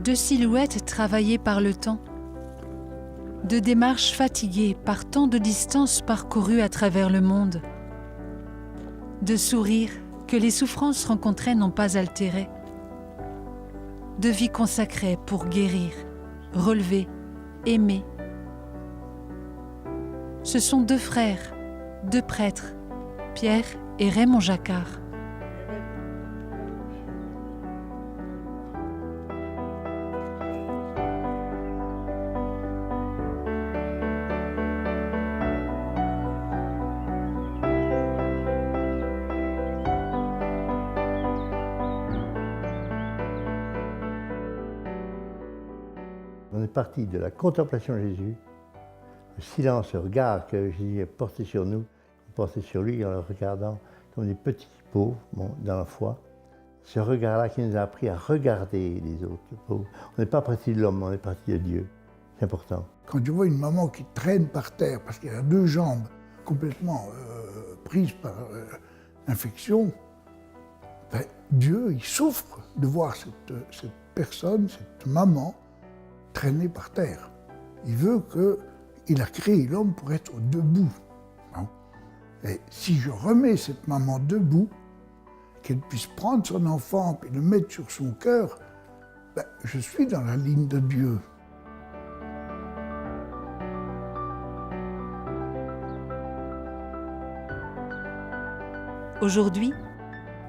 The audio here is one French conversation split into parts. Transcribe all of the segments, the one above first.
Deux silhouettes travaillées par le temps. Deux démarches fatiguées par tant de distances parcourues à travers le monde. Deux sourires que les souffrances rencontrées n'ont pas altérés. Deux vies consacrées pour guérir, relever, aimer. Ce sont deux frères, deux prêtres, Pierre et Raymond Jacquard. On est parti de la contemplation de Jésus, le silence, le regard que Jésus a porté sur nous, on portait sur lui en le regardant comme des petits pauvres dans la foi. Ce regard-là qui nous a appris à regarder les autres pauvres. On n'est pas parti de l'homme, on est parti de Dieu. C'est important. Quand tu vois une maman qui traîne par terre parce qu'elle a deux jambes complètement prises par l'infection, ben, Dieu, il souffre de voir cette personne, cette maman, traîner par terre. Il veut qu'il a créé l'homme pour être debout. Et si je remets cette maman debout, qu'elle puisse prendre son enfant et le mettre sur son cœur, ben, je suis dans la ligne de Dieu. Aujourd'hui,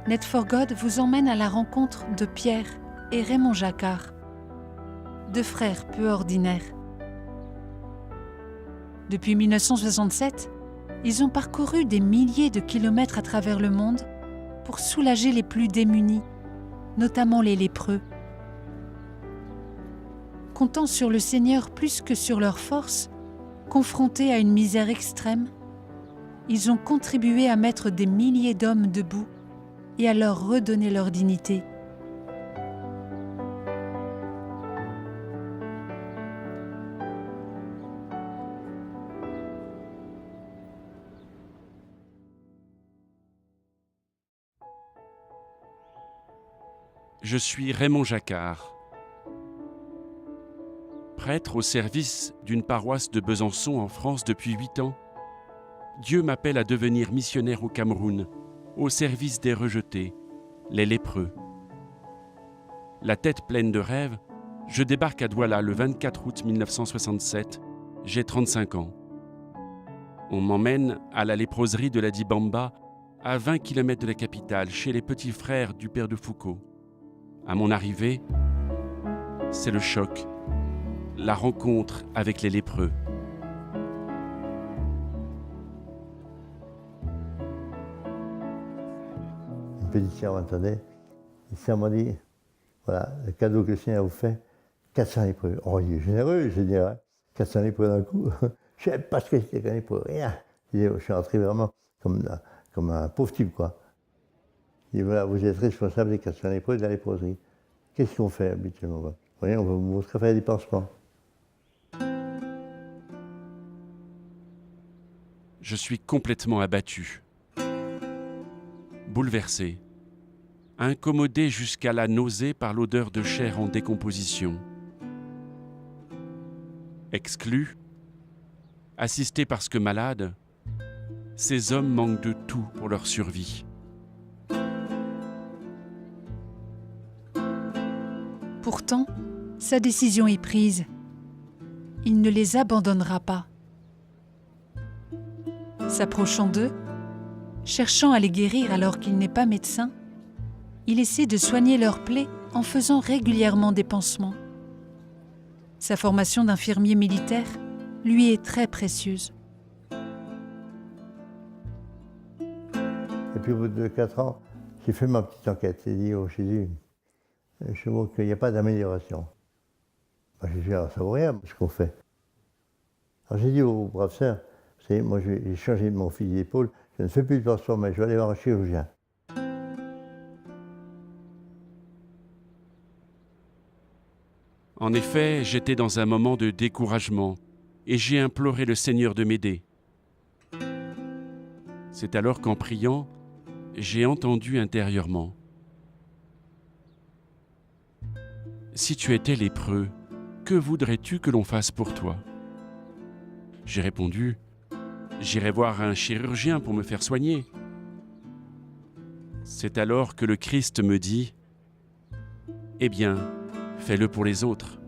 Net for God vous emmène à la rencontre de Pierre et Raymond Jacquard, deux frères peu ordinaires. Depuis 1967, ils ont parcouru des milliers de kilomètres à travers le monde pour soulager les plus démunis, notamment les lépreux. Comptant sur le Seigneur plus que sur leurs forces, confrontés à une misère extrême, ils ont contribué à mettre des milliers d'hommes debout et à leur redonner leur dignité. Je suis Raymond Jacquard, prêtre au service d'une paroisse de Besançon en France depuis 8 ans. Dieu m'appelle à devenir missionnaire au Cameroun, au service des rejetés, les lépreux. La tête pleine de rêves, je débarque à Douala le 24 août 1967, j'ai 35 ans. On m'emmène à la léproserie de la Dibamba, à 20 km de la capitale, chez les petits frères du père de Foucault. À mon arrivée, c'est le choc, la rencontre avec les lépreux. Une petite sœur m'entendait, une sœur m'a dit, voilà, le cadeau que le Seigneur vous fait, 400 lépreux. Oh, il est généreux, je dirais, 400 lépreux d'un coup. Je ne savais pas ce que c'était qu'un lépreux, rien. Je suis entré vraiment comme un pauvre type, quoi. Il dit, voilà, vous êtes responsable des 400 lépreux de la léproserie. Qu'est-ce qu'on fait habituellement? Vous voyez, on va vous montrer faire des pansements. Je suis complètement abattu, bouleversé, incommodé jusqu'à la nausée par l'odeur de chair en décomposition. Exclu, assisté parce que malade, ces hommes manquent de tout pour leur survie. Pourtant, sa décision est prise. Il ne les abandonnera pas. S'approchant d'eux, cherchant à les guérir alors qu'il n'est pas médecin, il essaie de soigner leurs plaies en faisant régulièrement des pansements. Sa formation d'infirmier militaire lui est très précieuse. Et puis au bout de 4 ans, j'ai fait ma petite enquête. J'ai dit, oh Jésus, je vois qu'il n'y a pas d'amélioration. Ben, Jésus, alors ça vaut rien ce qu'on fait. Alors j'ai dit aux braves sœurs, vous savez, moi j'ai changé de mon fusil d'épaule, je ne fais plus de pansement, mais je vais aller voir un chirurgien. En effet, j'étais dans un moment de découragement et j'ai imploré le Seigneur de m'aider. C'est alors qu'en priant, j'ai entendu intérieurement: si tu étais lépreux, que voudrais-tu que l'on fasse pour toi ? J'ai répondu, j'irai voir un chirurgien pour me faire soigner. C'est alors que le Christ me dit, eh bien, fais-le pour les autres.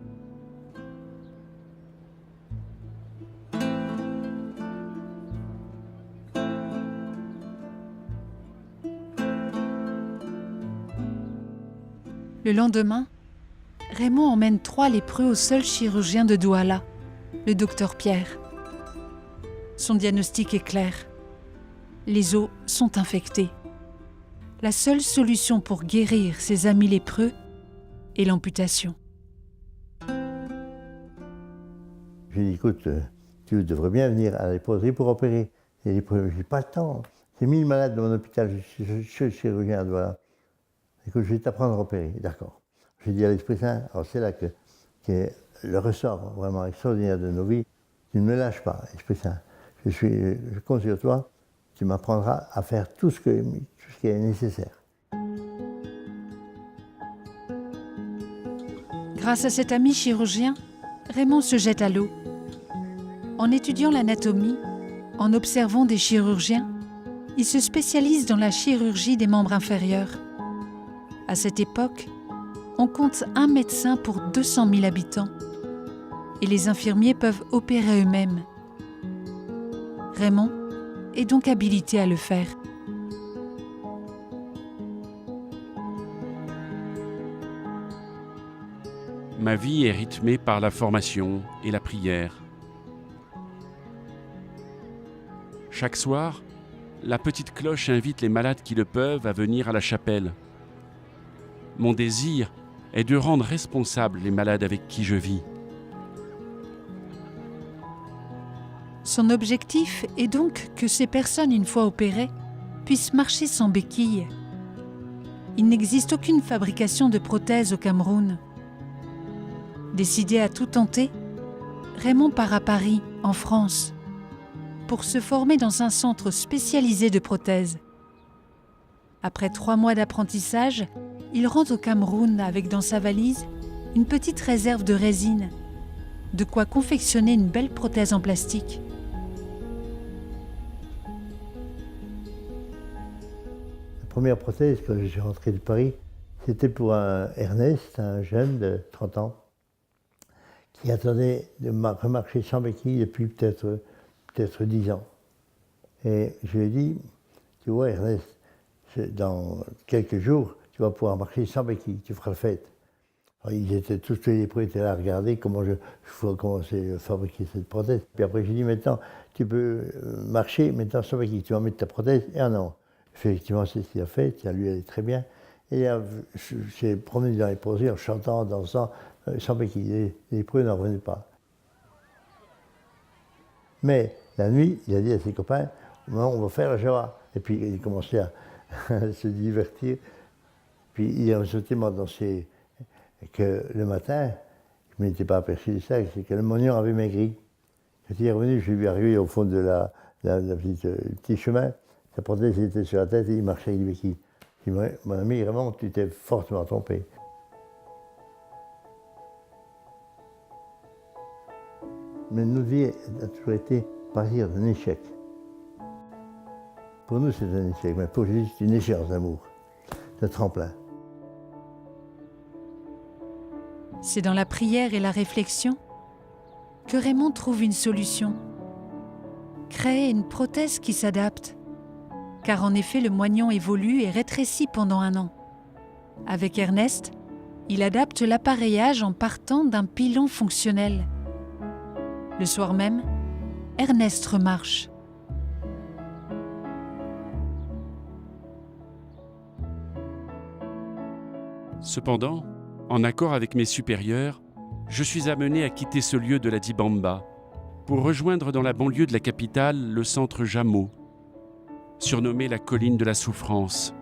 Le lendemain, Raymond emmène 3 lépreux au seul chirurgien de Douala, le docteur Pierre. Son diagnostic est clair. Les os sont infectés. La seule solution pour guérir ses amis lépreux est l'amputation. J'ai dit, écoute, tu devrais bien venir à la léproserie pour opérer. Et les lépreux, j'ai pas le temps. J'ai 1000 malades dans mon hôpital, je suis chirurgien à Douala. Écoute, je vais t'apprendre à opérer. D'accord. J'ai dit à l'Esprit Saint, alors c'est là que le ressort vraiment extraordinaire de nos vies. Tu ne me lâches pas, Esprit Saint. Je compte sur toi. Tu m'apprendras à faire tout ce qui est nécessaire. Grâce à cet ami chirurgien, Raymond se jette à l'eau. En étudiant l'anatomie, en observant des chirurgiens, il se spécialise dans la chirurgie des membres inférieurs. À cette époque, on compte un médecin pour 200 000 habitants et les infirmiers peuvent opérer eux-mêmes. Raymond est donc habilité à le faire. Ma vie est rythmée par la formation et la prière. Chaque soir, la petite cloche invite les malades qui le peuvent à venir à la chapelle. Mon désir est de rendre responsables les malades avec qui je vis. Son objectif est donc que ces personnes, une fois opérées, puissent marcher sans béquilles. Il n'existe aucune fabrication de prothèses au Cameroun. Décidé à tout tenter, Raymond part à Paris, en France, pour se former dans un centre spécialisé de prothèses. Après 3 mois d'apprentissage, il rentre au Cameroun avec dans sa valise une petite réserve de résine, de quoi confectionner une belle prothèse en plastique. La première prothèse, quand je suis rentré de Paris, c'était pour un Ernest, un jeune de 30 ans, qui attendait de remarcher sans béquille depuis peut-être 10 ans. Et je lui ai dit, tu vois Ernest, dans quelques jours, tu vas pouvoir marcher sans béquille, tu feras la fête. Alors, ils étaient tous les lépreux étaient là à regarder comment c'est fabriquer cette prothèse. Puis après, j'ai dit, maintenant, tu peux marcher maintenant sans béquille, tu vas mettre ta prothèse et un an. Effectivement, c'est ce qu'il a fait, il a lui allait très bien. Et j'ai promené dans les léproseries en chantant, en dansant, sans béquille. Les lépreux n'en revenaient pas. Mais la nuit, il a dit à ses copains, on va faire la Java. Et puis il commençait à se divertir. Puis il a sauté dansé que le matin, je ne m'étais pas aperçu de ça, c'est que le mognon avait maigri. Quand il est revenu, je lui ai arrivé au fond de le petit chemin. Sa prothèse était sur la tête et il marchait avec les béquilles. Je lui ai dit, mon ami, vraiment, tu t'es fortement trompé. Mais notre vie a toujours été partir d'un échec. Pour nous, c'est un échec, mais pour Jésus, c'est une échéance d'amour, de tremplin. C'est dans la prière et la réflexion que Raymond trouve une solution. Créer une prothèse qui s'adapte. Car en effet, le moignon évolue et rétrécit pendant 1 an. Avec Ernest, il adapte l'appareillage en partant d'un pilon fonctionnel. Le soir même, Ernest remarche. Cependant, en accord avec mes supérieurs, je suis amené à quitter ce lieu de la Dibamba pour rejoindre dans la banlieue de la capitale le centre Jameau, surnommé la colline de la souffrance.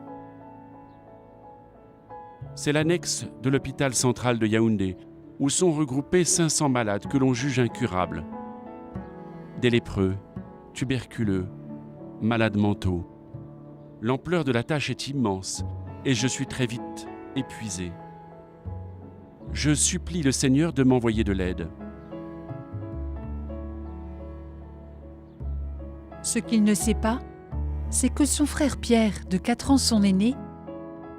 C'est l'annexe de l'hôpital central de Yaoundé, où sont regroupés 500 malades que l'on juge incurables. Des lépreux, tuberculeux, malades mentaux. L'ampleur de la tâche est immense et je suis très vite épuisé. Je supplie le Seigneur de m'envoyer de l'aide. Ce qu'il ne sait pas, c'est que son frère Pierre, de 4 ans son aîné,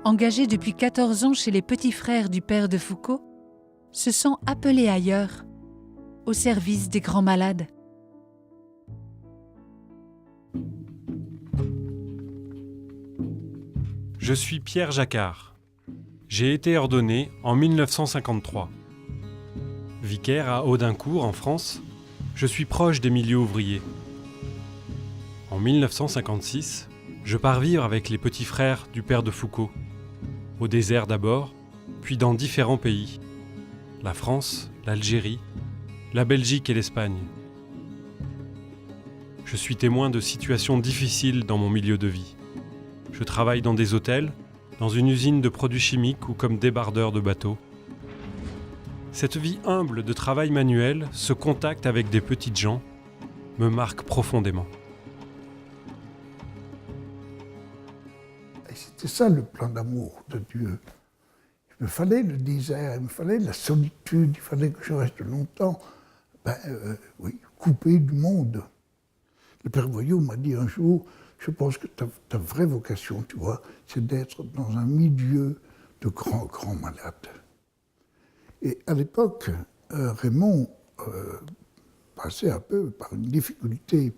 engagé depuis 14 ans chez les petits frères du père de Foucault, se sent appelé ailleurs, au service des grands malades. Je suis Pierre Jacquard. J'ai été ordonné en 1953. Vicaire à Audincourt, en France, je suis proche des milieux ouvriers. En 1956, je pars vivre avec les petits frères du père de Foucault, au désert d'abord, puis dans différents pays, la France, l'Algérie, la Belgique et l'Espagne. Je suis témoin de situations difficiles dans mon milieu de vie. Je travaille dans des hôtels, dans une usine de produits chimiques ou comme débardeur de bateaux. Cette vie humble de travail manuel, ce contact avec des petites gens, me marque profondément. Et c'était ça le plan d'amour de Dieu. Il me fallait le désert, il me fallait la solitude, il fallait que je reste longtemps coupé du monde. Le père Voyot m'a dit un jour, je pense que ta vraie vocation, tu vois, c'est d'être dans un milieu de grands malades. Et à l'époque, Raymond passait un peu par une difficulté.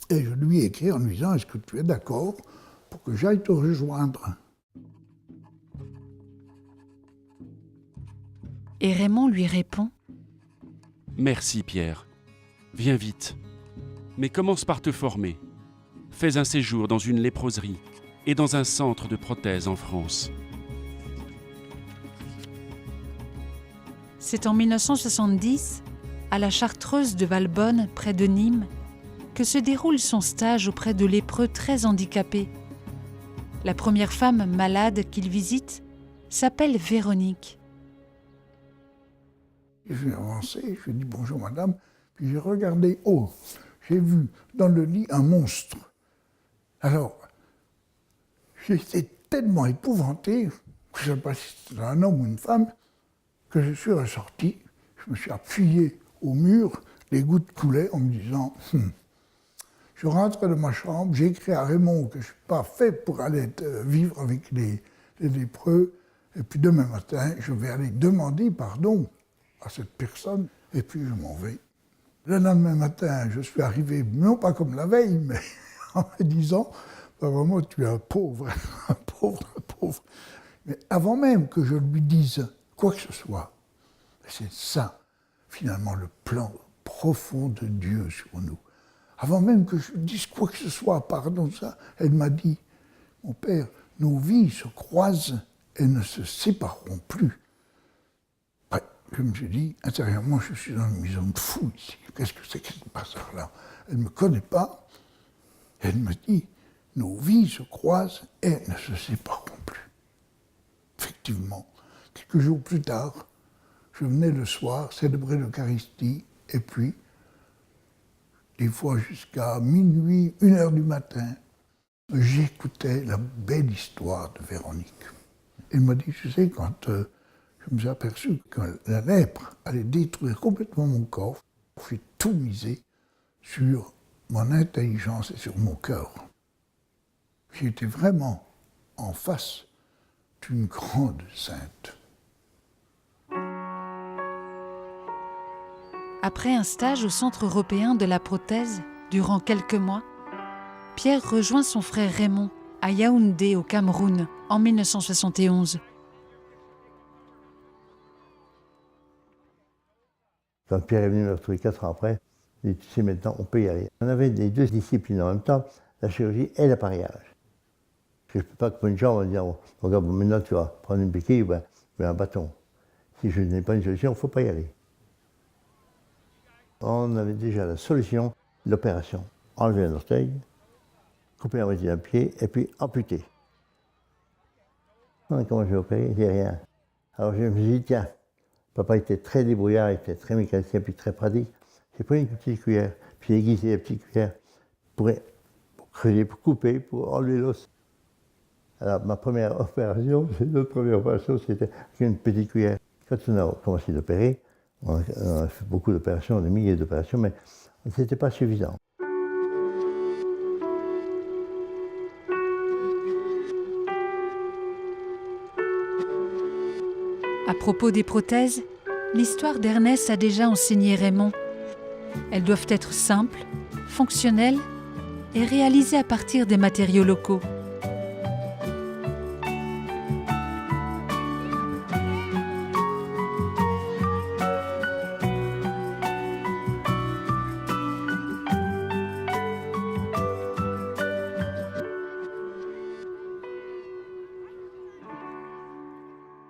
Et je lui ai écrit en lui disant, est-ce que tu es d'accord pour que j'aille te rejoindre? Et Raymond lui répond : Merci Pierre. Viens vite. Mais commence par te former. Fais un séjour dans une léproserie et dans un centre de prothèse en France. C'est en 1970, à la Chartreuse de Valbonne, près de Nîmes, que se déroule son stage auprès de lépreux très handicapés. La première femme malade qu'il visite s'appelle Véronique. Je suis avancé, je lui ai dit bonjour madame, puis j'ai regardé haut. J'ai vu dans le lit un monstre. Alors, j'étais tellement épouvanté, je ne sais pas si c'était un homme ou une femme, que je suis ressorti, je me suis appuyé au mur, les gouttes coulaient en me disant Je rentre dans ma chambre, j'ai écrit à Raymond que je ne suis pas fait pour aller vivre avec les lépreux, et puis demain matin, je vais aller demander pardon à cette personne, et puis je m'en vais. Le lendemain matin, je suis arrivé, non pas comme la veille, mais en me disant, vraiment, tu es un pauvre. Mais avant même que je lui dise quoi que ce soit, c'est ça, finalement, le plan profond de Dieu sur nous. Avant même que je lui dise quoi que ce soit, pardon, ça, elle m'a dit, mon père, nos vies se croisent et ne se sépareront plus. Je me suis dit, intérieurement, je suis dans une maison de fou ici. Qu'est-ce que c'est que ce bazar-là? Elle ne me connaît pas. Elle me dit, nos vies se croisent et ne se sépareront plus. Effectivement, quelques jours plus tard, je venais le soir célébrer l'Eucharistie et puis, des fois jusqu'à minuit, 1h du matin, j'écoutais la belle histoire de Véronique. Elle m'a dit, tu sais, quand je me suis aperçu que la lèpre allait détruire complètement mon corps, j'ai tout misé sur mon intelligence et sur mon cœur. J'étais vraiment en face d'une grande sainte. Après un stage au Centre européen de la prothèse, durant quelques mois, Pierre rejoint son frère Raymond à Yaoundé, au Cameroun, en 1971. Quand Pierre est venu me retrouver 4 ans après, il dit, tu sais, maintenant, on peut y aller. On avait les deux disciplines en même temps, la chirurgie et l'appareillage. Je ne peux pas, comme une jambe, dire, regarde, maintenant, tu vas prendre une béquille ou un bâton. Si je n'ai pas une solution, il ne faut pas y aller. On avait déjà la solution, l'opération. Enlever un orteil, couper la moitié d'un pied et puis amputer. Comment je vais opérer? J'ai rien. Alors je me suis dit, tiens, papa était très débrouillard, il était très mécanicien, puis très pratique. J'ai pris une petite cuillère, puis j'ai aiguisé la petite cuillère pour creuser, pour couper, pour enlever l'os. Alors, ma première opération, notre première opération, c'était avec une petite cuillère. Quand on a commencé d'opérer, on a fait beaucoup d'opérations, des milliers d'opérations, mais ce n'était pas suffisant. À propos des prothèses, l'histoire d'Ernest a déjà enseigné Raymond. Elles doivent être simples, fonctionnelles et réalisées à partir des matériaux locaux.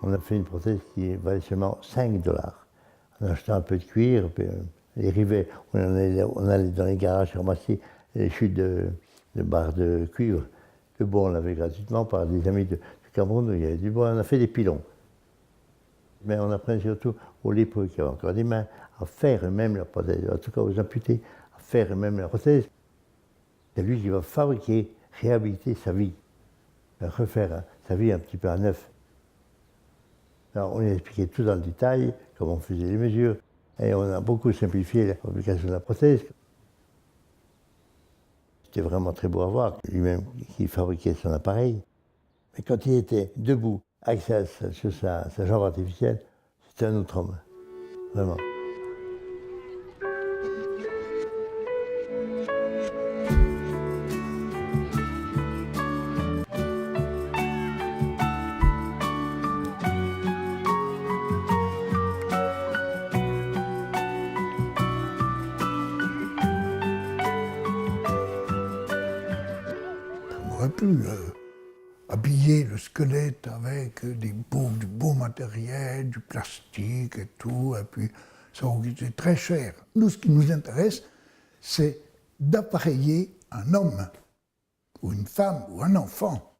On a fait une prothèse qui valait seulement 5 $. On a acheté un peu de cuir, puis, les rivets, on allait dans les garages ramasser les chutes de barres de cuivre. Le bois, on l'avait gratuitement par des amis du Cameroun, où il y avait du bois. On a fait des pilons. Mais on apprenait surtout aux lépreux qui avaient encore des mains à faire eux-mêmes la prothèse, en tout cas aux amputés, à faire eux-mêmes la prothèse. C'est lui qui va fabriquer, réhabiliter sa vie, refaire sa vie un petit peu à neuf. Alors, on lui a expliqué tout dans le détail, comment on faisait les mesures, et on a beaucoup simplifié la fabrication de la prothèse. C'était vraiment très beau à voir, lui-même qui fabriquait son appareil. Mais quand il était debout, avec sur sa jambe artificielle, c'était un autre homme, vraiment. On aurait pu habiller le squelette avec du beau matériel, du plastique et tout, et puis ça aurait été très cher. Nous, ce qui nous intéresse, c'est d'appareiller un homme, ou une femme, ou un enfant.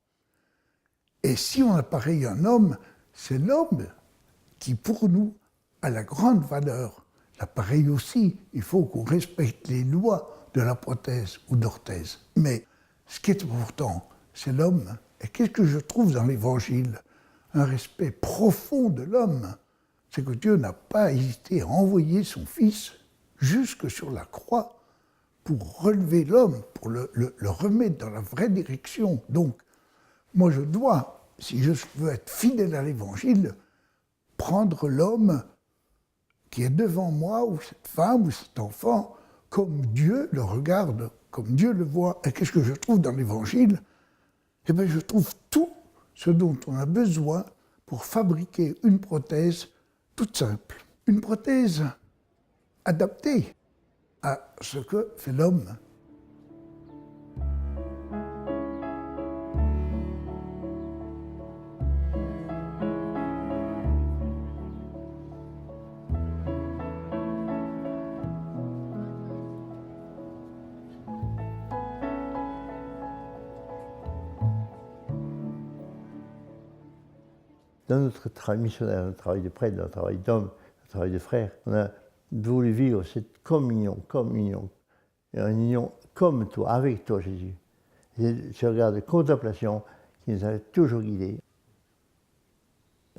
Et si on appareille un homme, c'est l'homme qui, pour nous, a la grande valeur. L'appareil aussi, il faut qu'on respecte les lois de la prothèse ou d'orthèse. Mais ce qui est important, c'est l'homme. Et qu'est-ce que je trouve dans l'Évangile? Un respect profond de l'homme. C'est que Dieu n'a pas hésité à envoyer son Fils jusque sur la croix pour relever l'homme, pour le remettre dans la vraie direction. Donc, moi je dois, si je veux être fidèle à l'Évangile, prendre l'homme qui est devant moi, ou cette femme, ou cet enfant, comme Dieu le regarde, comme Dieu le voit. Et qu'est-ce que je trouve dans l'Évangile? Eh bien, je trouve tout ce dont on a besoin pour fabriquer une prothèse toute simple. Une prothèse adaptée à ce que fait l'homme. Dans notre travail missionnaire, notre travail de prêtre, notre travail d'homme, notre travail de frère, on a voulu vivre cette communion, une union comme toi, avec toi Jésus. Et ce regard de contemplation qui nous a toujours guidés.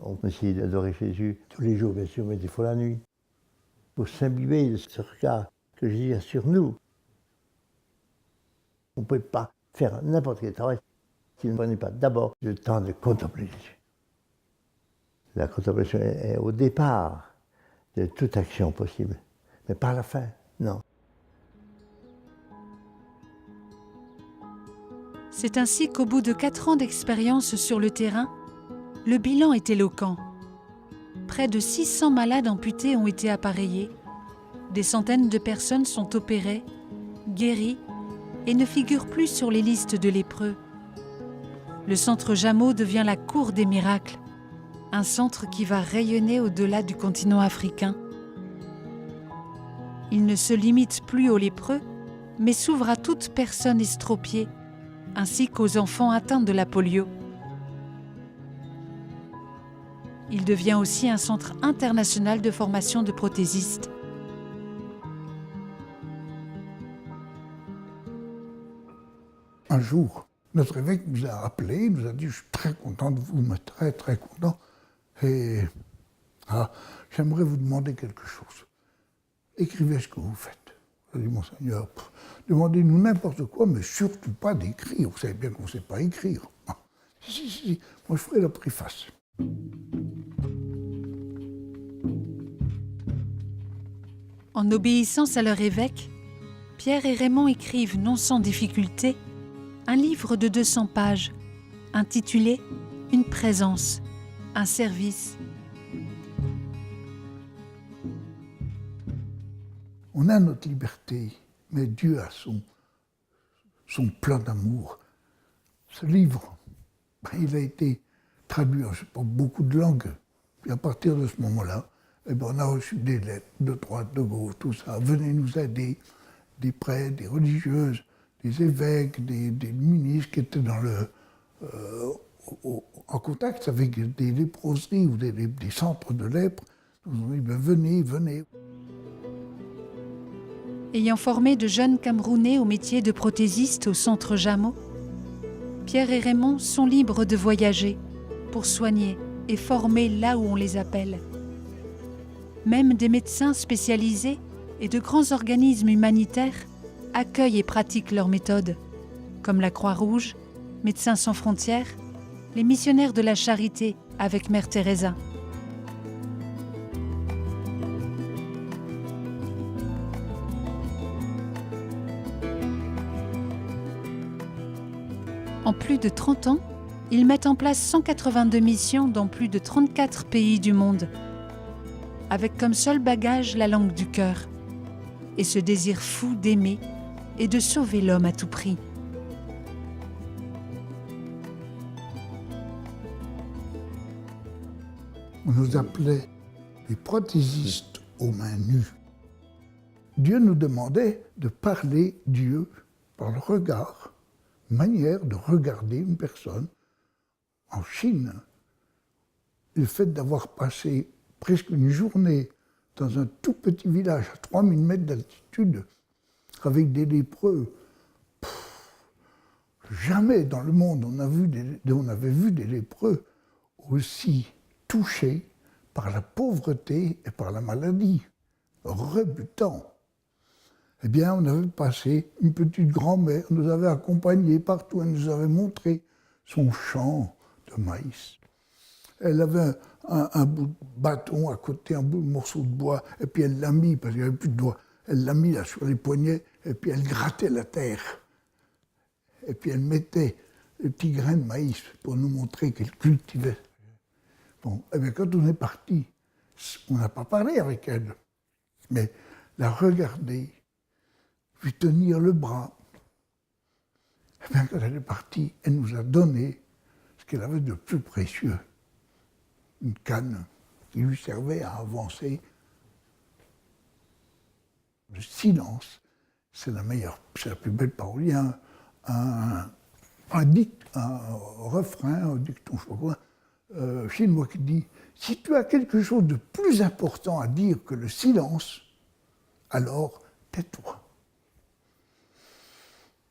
On essayait d'adorer Jésus tous les jours, bien sûr, mais des fois la nuit, pour s'imbiber de ce regard que Jésus a sur nous. On ne peut pas faire n'importe quel travail si on ne prenait pas d'abord le temps de contempler Jésus. La contemplation est au départ de toute action possible, mais pas à la fin, non. C'est ainsi qu'au bout de 4 ans d'expérience sur le terrain, le bilan est éloquent. Près de 600 malades amputés ont été appareillés, des centaines de personnes sont opérées, guéries et ne figurent plus sur les listes de lépreux. Le centre Jameau devient la cour des miracles, un centre qui va rayonner au-delà du continent africain. Il ne se limite plus aux lépreux, mais s'ouvre à toute personne estropiée, ainsi qu'aux enfants atteints de la polio. Il devient aussi un centre international de formation de prothésistes. Un jour, notre évêque nous a appelés, nous a dit « Je suis très content de vous, mais très très content. Et j'aimerais vous demander quelque chose. Écrivez ce que vous faites. » J'ai dit « Monseigneur, demandez-nous n'importe quoi, mais surtout pas d'écrire. Vous savez bien qu'on ne sait pas écrire. » Si, moi je ferai la préface. En obéissance à leur évêque, Pierre et Raymond écrivent non sans difficulté un livre de 200 pages intitulé « Une présence, un service ». On a notre liberté, mais Dieu a son plan d'amour. Ce livre, il a été traduit en beaucoup de langues. Et à partir de ce moment-là, on a reçu des lettres de droite, de gauche, tout ça. Venez nous aider, des prêtres, des religieuses, des évêques, des ministres qui étaient en contact avec des léproseries ou des centres de lèpre. Nous ont dit, venez, venez. Ayant formé de jeunes Camerounais au métier de prothésiste au centre Jameau, Pierre et Raymond sont libres de voyager pour soigner et former là où on les appelle. Même des médecins spécialisés et de grands organismes humanitaires accueillent et pratiquent leurs méthodes, comme la Croix-Rouge, Médecins sans frontières, les missionnaires de la charité avec Mère Teresa. En plus de 30 ans, ils mettent en place 182 missions dans plus de 34 pays du monde, avec comme seul bagage la langue du cœur et ce désir fou d'aimer et de sauver l'homme à tout prix. On nous appelait les prothésistes aux mains nues. Dieu nous demandait de parler Dieu par le regard, manière de regarder une personne. En Chine, le fait d'avoir passé presque une journée dans un tout petit village à 3000 mètres d'altitude avec des lépreux, jamais dans le monde on avait vu des lépreux aussi touchés par la pauvreté et par la maladie, rebutants. Eh bien, on avait passé, une petite grand-mère nous avait accompagnés partout, elle nous avait montré son champ de maïs. Elle avait un bout de bâton à côté, un morceau de bois, et puis elle l'a mis, parce qu'il n'y avait plus de doigts, elle l'a mis là sur les poignets, et puis elle grattait la terre. Et puis elle mettait les petits grains de maïs pour nous montrer qu'elle cultivait. Bon, et bien quand on est parti, on n'a pas parlé avec elle, mais la regarder, lui tenir le bras. Et bien quand elle est partie, elle nous a donné ce qu'elle avait de plus précieux, une canne qui lui servait à avancer. Le silence, c'est la meilleure, c'est la plus belle parole. Il y a un refrain, un dicton, je sais pas quoi, chinois qui dit « Si tu as quelque chose de plus important à dire que le silence, alors tais-toi. »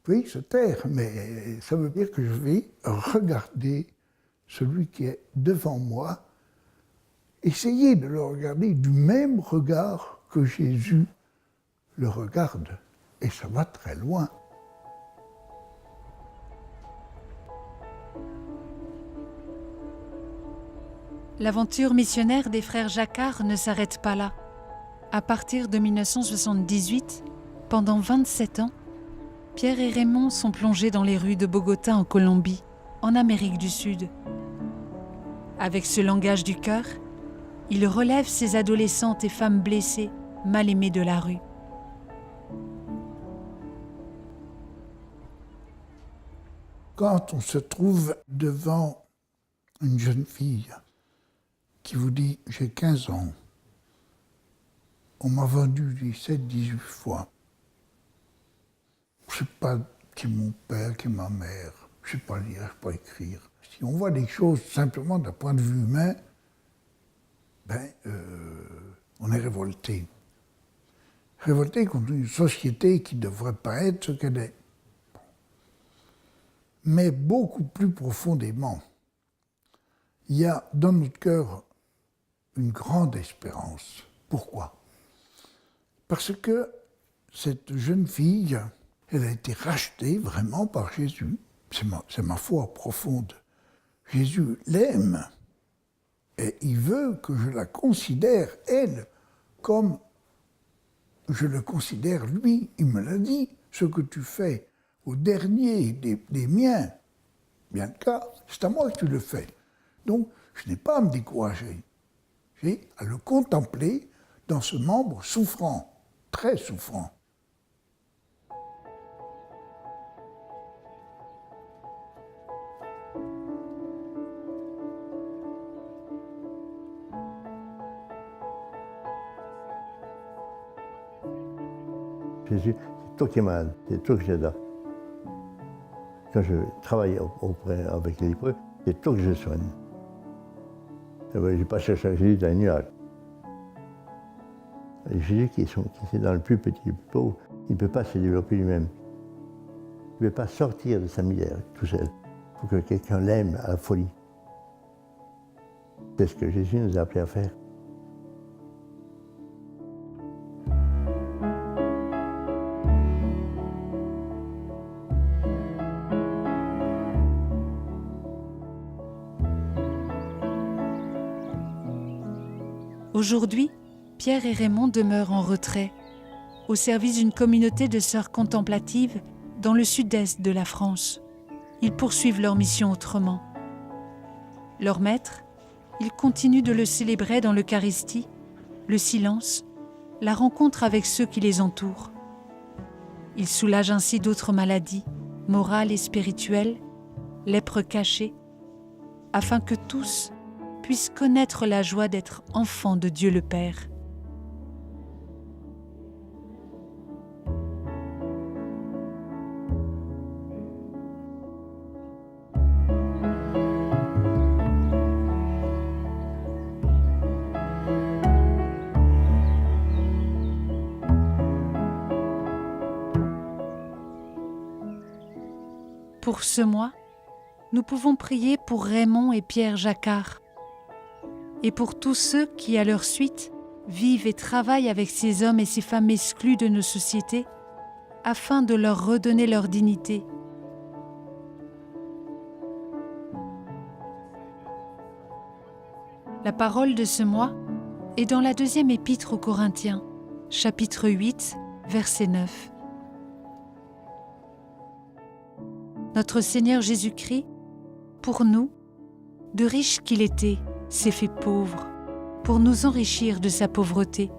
Oui, se taire, mais ça veut dire que je vais regarder celui qui est devant moi, essayer de le regarder du même regard que Jésus le regarde. Et ça va très loin. L'aventure missionnaire des frères Jacquard ne s'arrête pas là. À partir de 1978, pendant 27 ans, Pierre et Raymond sont plongés dans les rues de Bogota en Colombie, en Amérique du Sud. Avec ce langage du cœur, ils relèvent ces adolescentes et femmes blessées, mal aimées de la rue. Quand on se trouve devant une jeune fille qui vous dit « j'ai 15 ans, on m'a vendu 17, 18 fois, je ne sais pas qui est mon père, qui est ma mère, je ne sais pas lire, je ne sais pas écrire ». Si on voit les choses simplement d'un point de vue humain, on est révolté. Révolté contre une société qui ne devrait pas être ce qu'elle est. Mais beaucoup plus profondément, il y a dans notre cœur une grande espérance. Pourquoi? Parce que cette jeune fille, elle a été rachetée vraiment par Jésus. C'est ma foi profonde. Jésus l'aime et il veut que je la considère, elle, comme je le considère lui. Il me l'a dit, ce que tu fais au dernier des miens, bien cas, c'est à moi que tu le fais. Donc, je n'ai pas à me décourager. J'ai à le contempler dans ce membre souffrant, très souffrant. Jésus, c'est toi qui es malade, c'est toi que j'adore. Quand je travaille avec les lépreux, c'est toi que je soigne. Je n'ai pas cherché à Jésus dans les nuages. Et Jésus qui est dans le plus petit, le plus pauvre, il ne peut pas se développer lui-même. Il ne peut pas sortir de sa misère tout seul. Il faut que quelqu'un l'aime à la folie. C'est ce que Jésus nous a appelés à faire. Aujourd'hui, Pierre et Raymond demeurent en retrait, au service d'une communauté de sœurs contemplatives dans le sud-est de la France. Ils poursuivent leur mission autrement. Leur maître, ils continuent de le célébrer dans l'Eucharistie, le silence, la rencontre avec ceux qui les entourent. Ils soulagent ainsi d'autres maladies, morales et spirituelles, lèpre cachée, afin que tous puissent connaître la joie d'être enfants de Dieu le Père. Pour ce mois, nous pouvons prier pour Raymond et Pierre Jacquard et pour tous ceux qui, à leur suite, vivent et travaillent avec ces hommes et ces femmes exclus de nos sociétés afin de leur redonner leur dignité. La parole de ce mois est dans la deuxième épître aux Corinthiens, chapitre 8, verset 9. Notre Seigneur Jésus-Christ, pour nous, de riche qu'il était, s'est fait pauvre, pour nous enrichir de sa pauvreté,